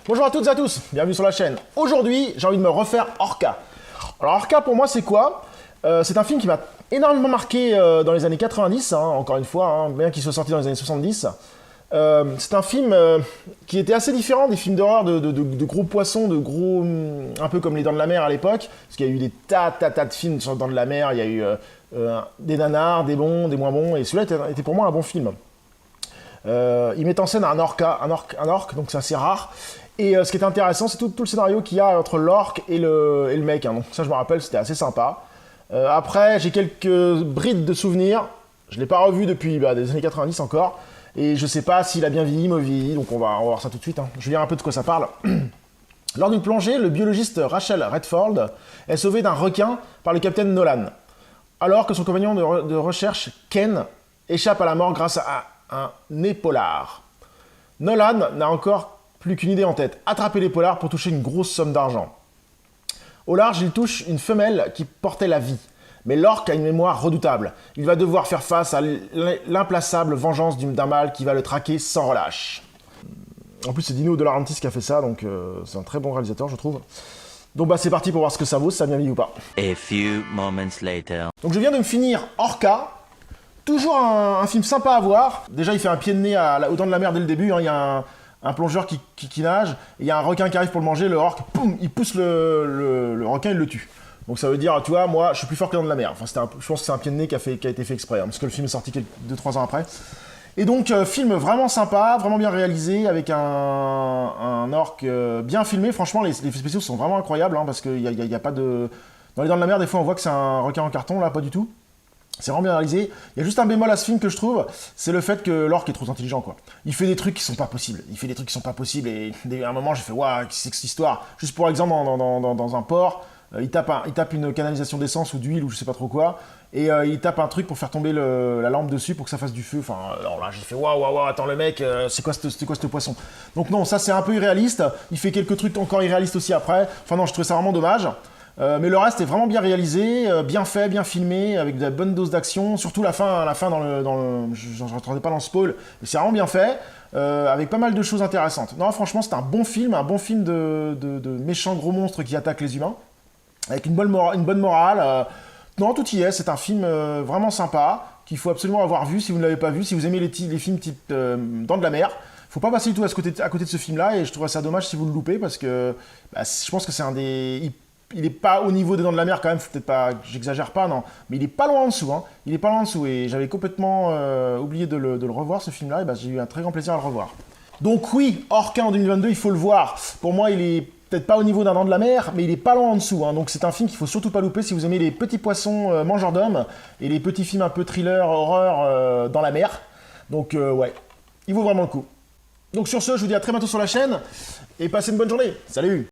Bonjour à toutes et à tous, bienvenue sur la chaîne. Aujourd'hui, j'ai envie de me refaire Orca. Alors Orca, pour moi, c'est quoi? C'est un film qui m'a énormément marqué dans les années 90, hein, encore une fois, hein, bien qu'il soit sorti dans les années 70. C'est un film qui était assez différent des films d'horreur de gros poissons, de gros... un peu comme Les Dents de la Mer à l'époque, parce qu'il y a eu des tas de films sur Les Dents de la Mer, il y a eu des nanars, des bons, des moins bons, et celui-là était pour moi un bon film. Il met en scène un orque, donc c'est assez rare. Et ce qui est intéressant, c'est tout le scénario qu'il y a entre l'orque et le mec. Hein. Donc ça, je me rappelle, c'était assez sympa. Après, j'ai quelques brides de souvenirs. Je ne l'ai pas revu depuis des années 90 encore. Et je sais pas s'il a bien vieilli, mauvais vieilli. Donc on va voir ça tout de suite. Hein. Je vais dire un peu de quoi ça parle. Lors d'une plongée, le biologiste Rachel Redford est sauvé d'un requin par le capitaine Nolan. Alors que son compagnon de recherche, Ken, échappe à la mort grâce à un épolar. Nolan n'a encore plus qu'une idée en tête, attraper l'épolard pour toucher une grosse somme d'argent. Au large, il touche une femelle qui portait la vie. Mais l'orque a une mémoire redoutable. Il va devoir faire face à l'implaçable vengeance d'un mâle qui va le traquer sans relâche. En plus, c'est Dino De Laurentiis qui a fait ça, donc c'est un très bon réalisateur, je trouve. Donc c'est parti pour voir ce que ça vaut, si ça a bien vieilli ou pas. A few moments later. Donc je viens de me finir Orca. Toujours un film sympa à voir. Déjà, il fait un pied de nez aux Dents de la Mer dès le début. Hein. Il y a un plongeur qui nage, et il y a un requin qui arrive pour le manger, le orque, poum, il pousse le requin, il le tue. Donc ça veut dire, tu vois, moi, je suis plus fort que les Dents de la Mer. Enfin, je pense que c'est un pied de nez qui a été fait exprès, hein, parce que le film est sorti 2-3 ans après. Et donc, film vraiment sympa, vraiment bien réalisé, avec un orque bien filmé. Franchement, les effets spéciaux sont vraiment incroyables, hein, parce qu'il y a pas de... Dans les Dents de la Mer, des fois, on voit que c'est un requin en carton, là, pas du tout. C'est vraiment bien réalisé. Il y a juste un bémol à ce film que je trouve, c'est le fait que l'orque est trop intelligent, quoi. Il fait des trucs qui sont pas possibles. Et à un moment, j'ai fait, waouh, qu'est-ce que c'est que cette histoire? Juste pour exemple, dans un port, il tape une canalisation d'essence ou d'huile ou je sais pas trop quoi, et il tape un truc pour faire tomber la lampe dessus pour que ça fasse du feu. Enfin, alors là, j'ai fait, waouh, attends, le mec, c'est quoi ce poisson? Donc non, ça c'est un peu irréaliste. Il fait quelques trucs encore irréalistes aussi après. Enfin non, je trouvais ça vraiment dommage. Mais le reste est vraiment bien réalisé, bien fait, bien filmé, avec de bonnes doses d'action. Surtout la fin je n'entendais pas dans le spoil, mais c'est vraiment bien fait, avec pas mal de choses intéressantes. Non, franchement, c'est un bon film de méchants gros monstres qui attaquent les humains, avec une bonne morale. Non, tout y est, c'est un film vraiment sympa, qu'il faut absolument avoir vu si vous ne l'avez pas vu, si vous aimez les films type Dents de la Mer. Faut pas passer du tout à côté de ce film-là, et je trouverais ça dommage si vous le loupez, parce que je pense que c'est un des... Il est pas au niveau des Dents de la Mer quand même, faut peut-être pas, j'exagère pas, non, mais il est pas loin en dessous, hein. Il est pas loin en dessous, et j'avais complètement oublié de le revoir, ce film-là, et j'ai eu un très grand plaisir à le revoir. Donc oui, Orca en 2022, il faut le voir. Pour moi, il est peut-être pas au niveau d'un Dent de la Mer, mais il est pas loin en dessous, hein. Donc c'est un film qu'il faut surtout pas louper si vous aimez les petits poissons mangeurs d'hommes, et les petits films un peu thriller, horreur dans la mer. Donc ouais, il vaut vraiment le coup. Donc sur ce, je vous dis à très bientôt sur la chaîne, et passez une bonne journée. Salut!